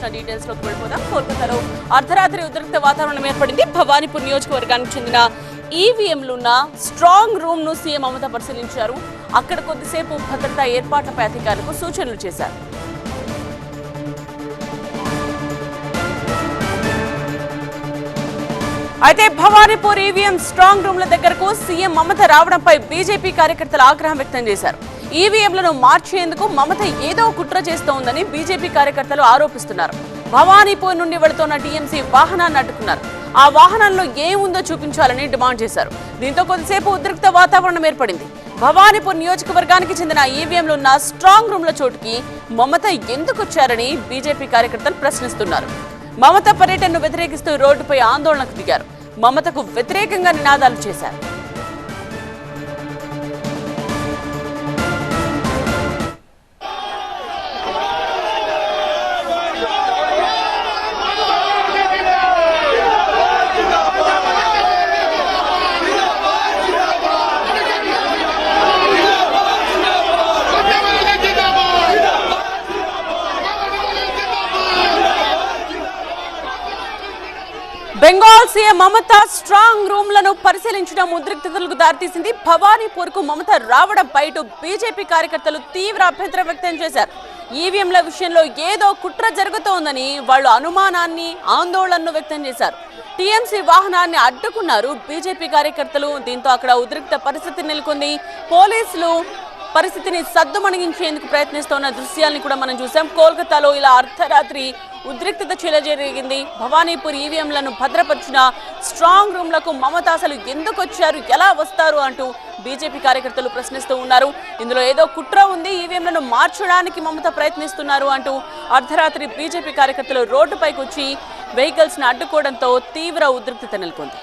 సంబంధించిన డీటెయిల్స్ లోకి వెళ్ళిపోదాం. కోల్కతాలో అర్ధరాత్రి ఉద్రిక్త వాతావరణం ఏర్పడింది. భవానీపూర్ నియోజకవర్గానికి చెందిన ఈవీఎంలున్న స్ట్రాంగ్ రూమ్ ను సీఎం మమత పరిశీలించారు. అక్కడ కొద్దిసేపు భద్రతా ఏర్పాట్లపై అధికారులకు సూచనలు చేశారు. అయితే భవానీపూర్ ఈవీఎం స్ట్రాంగ్ రూమ్ల దగ్గరకు సీఎం మమత రావడంపై బీజేపీ కార్యకర్తలు ఆగ్రహం వ్యక్తం చేశారు. ఈవీఎంలను మార్చేందుకు మమత ఏదో కుట్ర చేస్తోందని బీజేపీ కార్యకర్తలు ఆరోపిస్తున్నారు. భవానీపూర్ నుండి వెళుతున్న టీఎంసీ వాహనాన్ని అడ్డుకున్నారు. ఆ వాహనంలో ఏముందో చూపించాలని డిమాండ్ చేశారు. దీంతో కొద్దిసేపు ఉద్రిక్త వాతావరణం ఏర్పడింది. భవానీపూర్ నియోజకవర్గానికి చెందిన ఈవీఎంలు ఉన్న స్ట్రాంగ్ రూమ్ల చోటుకి మమత ఎందుకు వచ్చారని బీజేపీ కార్యకర్తలు ప్రశ్నిస్తున్నారు. మమత పర్యటనను వ్యతిరేకిస్తూ రోడ్డుపై ఆందోళనకు దిగారు. మమతకు వ్యతిరేకంగా నినాదాలు చేశారు. బెంగాల్ సీఎం మమత స్ట్రాంగ్ రూమ్లను పరిశీలించడం ఉద్రిక్తతలకు దారితీసింది. భవానీపూర్ కు మమత రావడంపై బీజేపీ కార్యకర్తలు తీవ్ర అభ్యంతరం వ్యక్తం చేశారు. ఈవీఎంల విషయంలో ఏదో కుట్ర జరుగుతోందని వాళ్ళు అనుమానాన్ని, ఆందోళనను వ్యక్తం చేశారు. టీఎంసీ వాహనాన్ని అడ్డుకున్నారు బీజేపీ కార్యకర్తలు. దీంతో అక్కడ ఉద్రిక్త పరిస్థితి నెలకొంది. పోలీసులు పరిస్థితిని సద్దుమణిగించేందుకు ప్రయత్నిస్తున్న దృశ్యాలను కూడా మనం చూసాం. కోల్కతాలో ఇలా అర్ధరాత్రి ఉద్రిక్తత చెలరేగింది. భవానీపూర్ ఈవీఎంలను భద్రపరిచిన స్ట్రాంగ్ రూమ్లకు మమత అసలు ఎందుకు వచ్చారు, ఎలా వస్తారు అంటూ బీజేపీ కార్యకర్తలు ప్రశ్నిస్తూ ఉన్నారు. ఇందులో ఏదో కుట్ర ఉంది, ఈవీఎంలను మార్చడానికి మమత ప్రయత్నిస్తున్నారు అంటూ అర్ధరాత్రి బీజేపీ కార్యకర్తలు రోడ్డుపైకి వచ్చి వెహికల్స్ ను అడ్డుకోవడంతో తీవ్ర ఉద్రిక్తత నెలకొంది.